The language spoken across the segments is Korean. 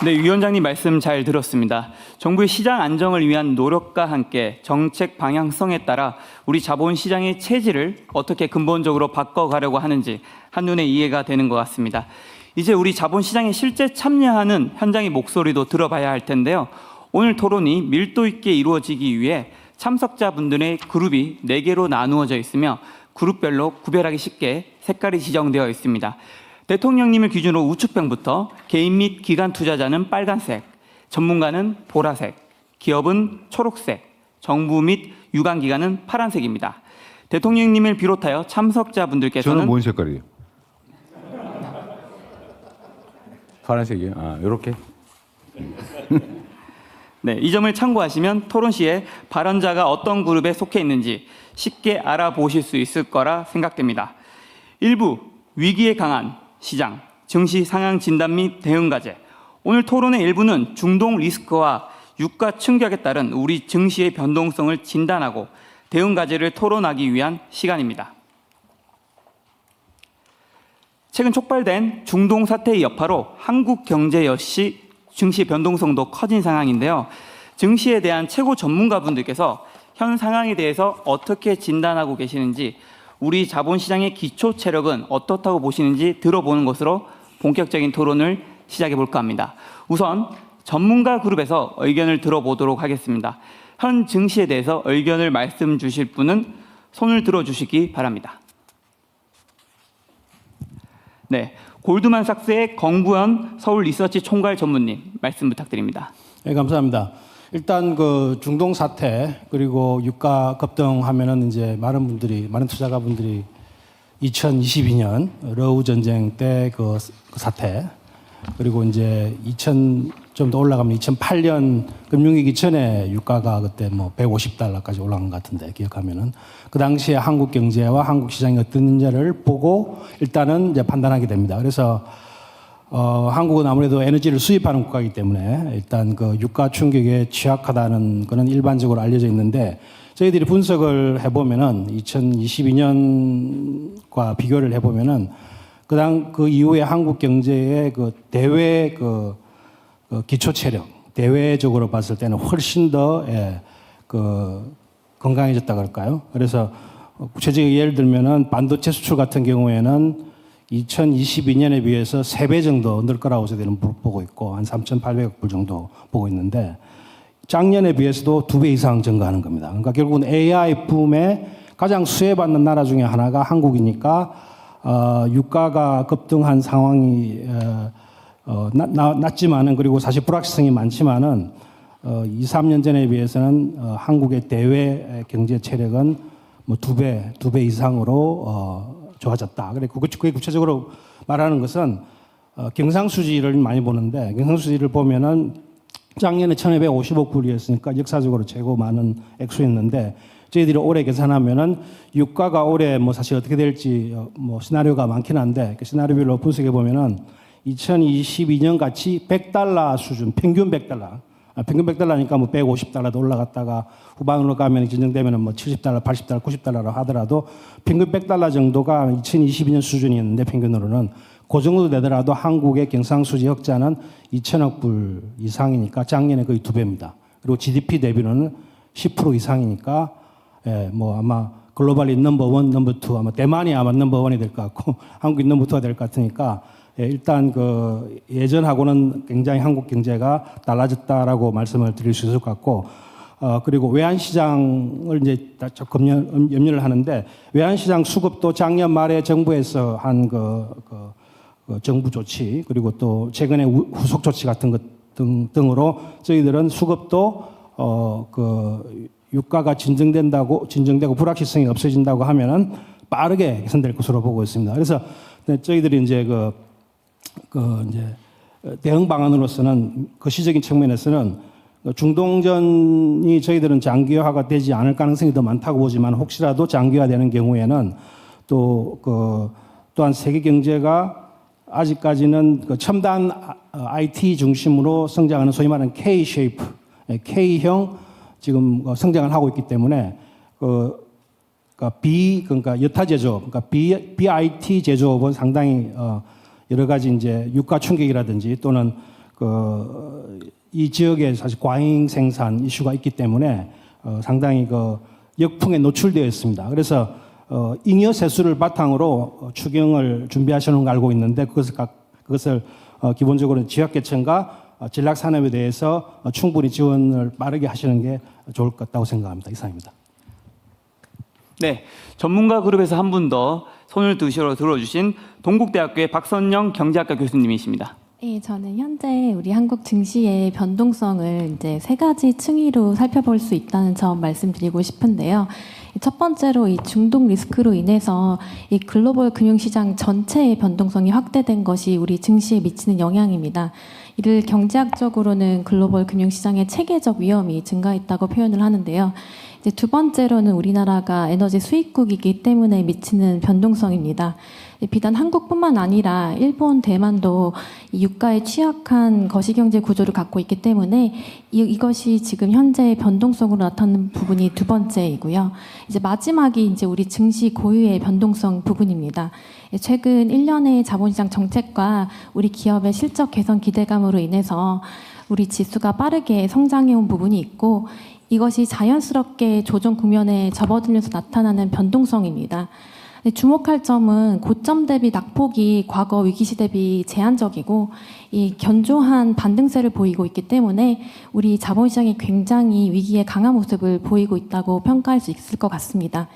네, 위원장님 말씀 잘 들었습니다. 정부의 시장 안정을 위한 노력과 함께 정책 방향성에 따라 우리 자본시장의 체질을 어떻게 근본적으로 바꿔가려고 하는지 한눈에 이해가 되는 것 같습니다. 이제 우리 자본시장에 실제 참여하는 현장의 목소리도 들어봐야 할 텐데요. 오늘 토론이 밀도 있게 이루어지기 위해 참석자분들의 그룹이 4개로 나누어져 있으며 그룹별로 구별하기 쉽게 색깔이 지정되어 있습니다. 대통령님을 기준으로 우측편부터 개인 및 기관 투자자는 빨간색, 전문가는 보라색, 기업은 초록색, 정부 및 유관기관은 파란색입니다. 대통령님을 비롯하여 참석자분들께서는 저는 뭔 색깔이에요? 파란색이요? 아, 이렇게? 네, 이 점을 참고하시면 토론 시에 발언자가 어떤 그룹에 속해 있는지 쉽게 알아보실 수 있을 거라 생각됩니다. 일부 위기에 강한 시장, 증시 상황 진단 및 대응 과제. 오늘 토론의 일부는 중동 리스크와 유가 충격에 따른 우리 증시의 변동성을 진단하고 대응 과제를 토론하기 위한 시간입니다. 최근 촉발된 중동 사태의 여파로 한국 경제 역시 증시 변동성도 커진 상황인데요. 증시에 대한 최고 전문가분들께서 현 상황에 대해서 어떻게 진단하고 계시는지, 우리 자본시장의 기초 체력은 어떻다고 보시는지 들어보는 것으로 본격적인 토론을 시작해 볼까 합니다. 우선 전문가 그룹에서 의견을 들어보도록 하겠습니다. 현 증시에 대해서 의견을 말씀 주실 분은 손을 들어주시기 바랍니다. 네, 골드만삭스의 정구현 서울 리서치 총괄 전무님 말씀 부탁드립니다. 네, 감사합니다. 일단 그 중동 사태 그리고 유가 급등하면은 이제 많은 투자가분들이 2022년 러우 전쟁 때 그 사태, 그리고 이제 좀 더 올라가면 2008년 금융위기 전에 유가가 그때 뭐 $150까지 올라간 것 같은데, 기억하면은 그 당시에 한국 경제와 한국 시장이 어떤지를 보고 일단은 이제 판단하게 됩니다. 그래서 한국은 아무래도 에너지를 수입하는 국가이기 때문에 일단 그 유가 충격에 취약하다는 것은 일반적으로 알려져 있는데, 저희들이 분석을 해보면은 2022년과 비교를 해보면은 그 이후에 한국 경제의 그 대외 그 기초 체력, 대외적으로 봤을 때는 훨씬 더 건강해졌다 그럴까요? 그래서 구체적인 예를 들면은 반도체 수출 같은 경우에는 2022년에 비해서 3배 정도 늘 거라고 저희들은 보고 있고, 한 3,800억 불 정도 보고 있는데, 작년에 비해서도 2배 이상 증가하는 겁니다. 그러니까 결국은 AI 붐에 가장 수혜받는 나라 중에 하나가 한국이니까, 유가가 급등한 상황이, 낮지만은, 그리고 사실 불확실성이 많지만은, 2, 3년 전에 비해서는, 한국의 대외 경제 체력은 뭐 2배 이상으로, 좋아졌다. 그래, 그게 구체적으로 말하는 것은, 경상수지를 많이 보는데, 경상수지를 보면은 작년에 1,250억 불이었으니까 역사적으로 최고 많은 액수였는데, 저희들이 올해 계산하면은 유가가 올해 뭐 사실 어떻게 될지 뭐 시나리오가 많긴 한데, 그 시나리오별로 분석해 보면은 2022년 같이 $100 수준, 평균 $100. 평균 $100니까 뭐 $150도 올라갔다가 후반으로 가면 진정되면 뭐 $70, $80, $90로 하더라도 평균 $100 정도가 2022년 수준이었는데, 평균으로는 그 정도 되더라도 한국의 경상수지 흑자는 2,000억 불 이상이니까 작년에 거의 2배입니다. 그리고 GDP 대비로는 10% 이상이니까, 뭐 아마 글로벌리 넘버 1, 넘버 2, 아마 대만이 아마 넘버 1이 될 것 같고 한국이 넘버 2가 될 것 같으니까, 일단 그 예전하고는 굉장히 한국 경제가 달라졌다라고 말씀을 드릴 수 있을 것 같고, 그리고 외환시장을 이제 조금 염려를 하는데, 외환시장 수급도 작년 말에 정부에서 한 정부 조치, 그리고 또 최근에 후속 조치 같은 것 등으로 저희들은 수급도 유가가 진정되고 불확실성이 없어진다고 하면은 빠르게 개선될 것으로 보고 있습니다. 그래서 저희들이 이제 이제 대응 방안으로서는 거시적인 측면에서는 중동전이 저희들은 장기화가 되지 않을 가능성이 더 많다고 보지만, 혹시라도 장기화되는 경우에는 또한 세계 경제가 아직까지는 첨단 IT 중심으로 성장하는 소위 말하는 K-shape, K형 지금 성장을 하고 있기 때문에 그러니까 여타 제조업, 그러니까 BIT 제조업은 상당히 여러 가지 이제 유가 충격이라든지 또는 이 지역에 사실 과잉 생산 이슈가 있기 때문에 상당히 역풍에 노출되어 있습니다. 그래서 잉여 세수를 바탕으로 추경을 준비하시는 걸 알고 있는데 그것을 기본적으로 지역계층과 전략산업에 대해서 충분히 지원을 빠르게 하시는 게 좋을 것 같다고 생각합니다. 이상입니다. 네, 전문가 그룹에서 한 분 더 손을 들어주신 동국대학교의 박선영 경제학과 교수님이십니다. 네, 저는 현재 우리 한국 증시의 변동성을 이제 세 가지 층위로 살펴볼 수 있다는 점 말씀드리고 싶은데요. 첫 번째로 이 중동 리스크로 인해서 이 글로벌 금융시장 전체의 변동성이 확대된 것이 우리 증시에 미치는 영향입니다. 이를 경제학적으로는 글로벌 금융시장의 체계적 위험이 증가했다고 표현을 하는데요. 이제 두 번째로는 우리나라가 에너지 수입국이기 때문에 미치는 변동성입니다. 비단 한국뿐만 아니라 일본, 대만도 이 유가에 취약한 거시경제 구조를 갖고 있기 때문에 이것이 지금 현재 변동성으로 나타나는 부분이 두 번째이고요. 이제 마지막이 이제 우리 증시 고유의 변동성 부분입니다. 최근 1년의 자본시장 정책과 우리 기업의 실적 개선 기대감으로 인해서 우리 지수가 빠르게 성장해온 부분이 있고 이것이 자연스럽게 조정 국면에 접어들면서 나타나는 변동성입니다. 주목할 점은 고점 대비 낙폭이 과거 위기시 대비 제한적이고 이 견조한 반등세를 보이고 있기 때문에 우리 자본시장이 굉장히 위기에 강한 모습을 보이고 있다고 평가할 수 있을 것 같습니다.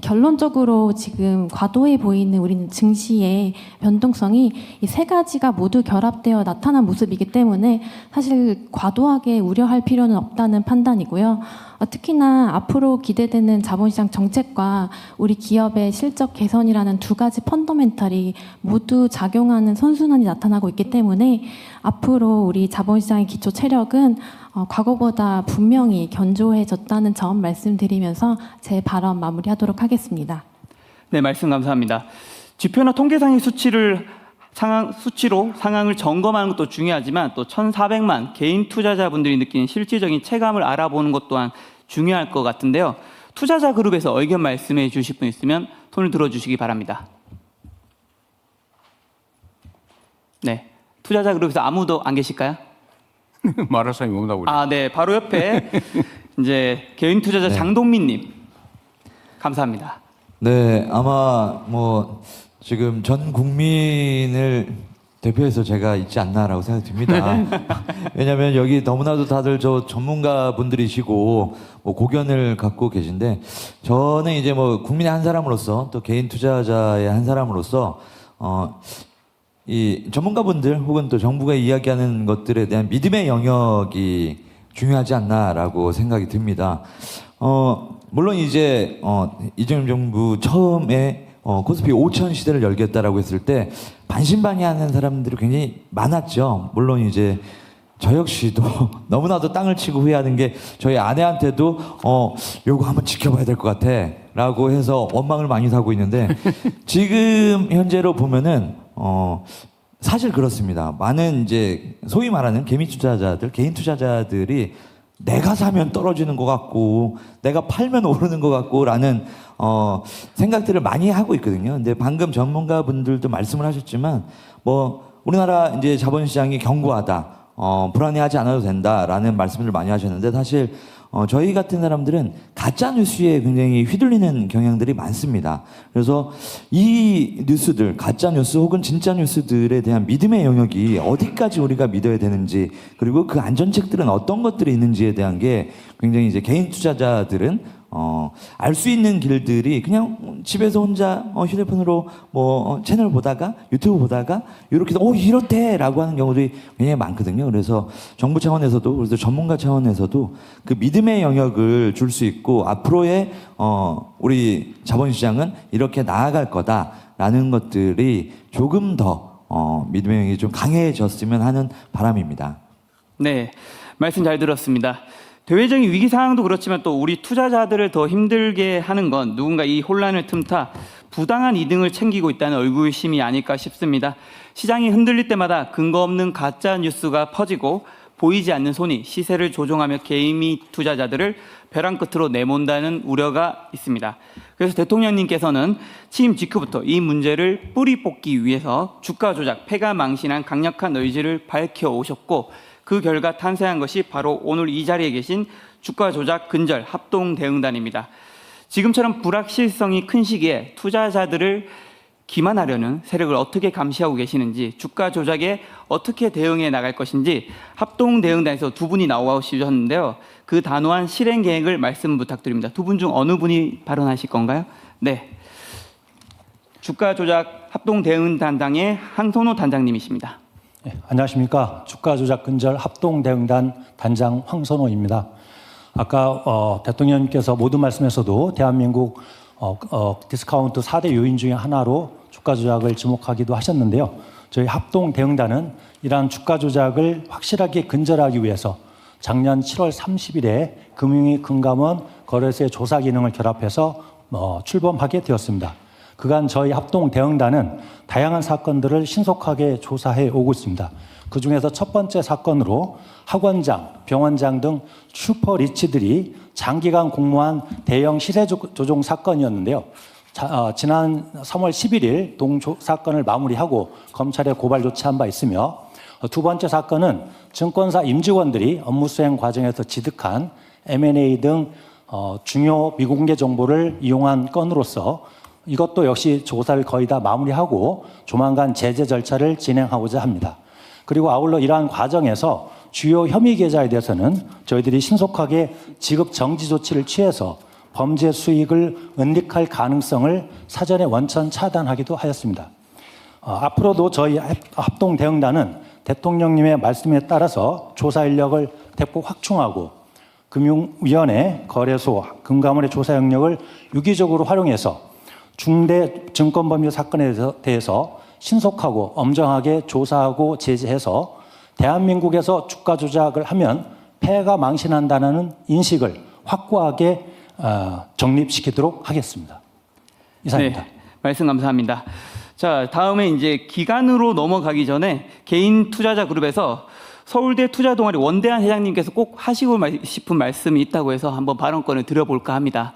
결론적으로 지금 과도해 보이는 우리는 증시의 변동성이 이 세 가지가 모두 결합되어 나타난 모습이기 때문에 사실 과도하게 우려할 필요는 없다는 판단이고요. 특히나 앞으로 기대되는 자본시장 정책과 우리 기업의 실적 개선이라는 두 가지 펀더멘탈이 모두 작용하는 선순환이 나타나고 있기 때문에 앞으로 우리 자본시장의 기초 체력은 과거보다 분명히 견조해졌다는 점 말씀드리면서 제 발언 마무리하도록 하겠습니다. 네, 말씀 감사합니다. 지표나 통계상의 수치로 상황을 점검하는 것도 중요하지만 또 1,400만 개인 투자자분들이 느끼는 실질적인 체감을 알아보는 것 또한 중요할 것 같은데요. 투자자 그룹에서 의견 말씀해 주실 분 있으면 손을 들어주시기 바랍니다. 네, 투자자 그룹에서 아무도 안 계실까요? 말할 사람이 없나 보네. 아, 네, 바로 옆에 이제 개인 투자자 장동민님 감사합니다. 네, 아마 지금 전 국민을 대표해서 제가 있지 않나라고 생각이 듭니다. 왜냐하면 여기 너무나도 다들 저 전문가 분들이시고 고견을 갖고 계신데 저는 이제 국민의 한 사람으로서 또 개인 투자자의 한 사람으로서 이 전문가분들 혹은 또 정부가 이야기하는 것들에 대한 믿음의 영역이 중요하지 않나라고 생각이 듭니다. 물론 이제 이재명 정부 처음에 코스피 5천 시대를 열겠다라고 했을 때 반신반의하는 사람들이 굉장히 많았죠. 물론 이제 저 역시도 너무나도 땅을 치고 후회하는 게 저희 아내한테도 요거 한번 지켜봐야 될 것 같아라고 해서 원망을 많이 사고 있는데 지금 현재로 보면은 사실 그렇습니다. 많은 이제 소위 말하는 개미 투자자들, 개인 투자자들이 내가 사면 떨어지는 것 같고 내가 팔면 오르는 것 같고라는 생각들을 많이 하고 있거든요. 근데 방금 전문가분들도 말씀을 하셨지만 우리나라 이제 자본시장이 견고하다, 불안해하지 않아도 된다라는 말씀을 많이 하셨는데 사실 저희 같은 사람들은 가짜 뉴스에 굉장히 휘둘리는 경향들이 많습니다. 그래서 이 뉴스들, 가짜 뉴스 혹은 진짜 뉴스들에 대한 믿음의 영역이 어디까지 우리가 믿어야 되는지, 그리고 그 안전책들은 어떤 것들이 있는지에 대한 게 굉장히 이제 개인 투자자들은 알 수 있는 길들이 그냥 집에서 혼자 휴대폰으로 채널 보다가 유튜브 보다가 이렇게 이렇대라고 하는 경우들이 굉장히 많거든요. 그래서 정부 차원에서도 그래서 전문가 차원에서도 그 믿음의 영역을 줄 수 있고 앞으로의 우리 자본시장은 이렇게 나아갈 거다라는 것들이 조금 더 믿음의 영역이 좀 강해졌으면 하는 바람입니다. 네, 말씀 잘 들었습니다. 대외적인 위기 상황도 그렇지만 또 우리 투자자들을 더 힘들게 하는 건 누군가 이 혼란을 틈타 부당한 이득을 챙기고 있다는 얼굴심이 아닐까 싶습니다. 시장이 흔들릴 때마다 근거 없는 가짜 뉴스가 퍼지고 보이지 않는 손이 시세를 조종하며 개미 투자자들을 벼랑 끝으로 내몬다는 우려가 있습니다. 그래서 대통령님께서는 취임 직후부터 이 문제를 뿌리 뽑기 위해서 주가 조작, 패가 망신한 강력한 의지를 밝혀오셨고 그 결과 탄생한 것이 바로 오늘 이 자리에 계신 주가 조작 근절 합동 대응단입니다. 지금처럼 불확실성이 큰 시기에 투자자들을 기만하려는 세력을 어떻게 감시하고 계시는지, 주가 조작에 어떻게 대응해 나갈 것인지 합동 대응단에서 두 분이 나오셨는데요. 그 단호한 실행 계획을 말씀 부탁드립니다. 두 분 중 어느 분이 발언하실 건가요? 네. 주가 조작 합동 대응단장의 황선호 단장님이십니다. 네, 안녕하십니까. 주가 조작 근절 합동 대응단 단장 황선호입니다. 아까 대통령님께서 모든 말씀에서도 대한민국 디스카운트 4대 요인 중에 하나로 주가 조작을 지목하기도 하셨는데요. 저희 합동 대응단은 이러한 주가 조작을 확실하게 근절하기 위해서 작년 7월 30일에 금융위 금감원 거래소의 조사 기능을 결합해서 출범하게 되었습니다. 그간 저희 합동 대응단은 다양한 사건들을 신속하게 조사해 오고 있습니다. 그중에서 첫 번째 사건으로 학원장, 병원장 등 슈퍼리치들이 장기간 공모한 대형 시세 조종 사건이었는데요. 지난 3월 11일 사건을 마무리하고 검찰에 고발 조치한 바 있으며 두 번째 사건은 증권사 임직원들이 업무 수행 과정에서 취득한 M&A 등 중요 미공개 정보를 이용한 건으로서 이것도 역시 조사를 거의 다 마무리하고 조만간 제재 절차를 진행하고자 합니다. 그리고 아울러 이러한 과정에서 주요 혐의 계좌에 대해서는 저희들이 신속하게 지급 정지 조치를 취해서 범죄 수익을 은닉할 가능성을 사전에 원천 차단하기도 하였습니다. 앞으로도 저희 합동 대응단은 대통령님의 말씀에 따라서 조사 인력을 대폭 확충하고 금융위원회, 거래소, 금감원의 조사 영역을 유기적으로 활용해서 중대 증권범죄 사건에 대해서 신속하고 엄정하게 조사하고 제재해서 대한민국에서 주가 조작을 하면 폐가 망신한다는 인식을 확고하게 정립시키도록 하겠습니다. 이상입니다. 네, 말씀 감사합니다. 자, 다음에 이제 기간으로 넘어가기 전에 개인 투자자 그룹에서 서울대 투자동아리 원대한 회장님께서 꼭 하시고 싶은 말씀이 있다고 해서 한번 발언권을 드려볼까 합니다.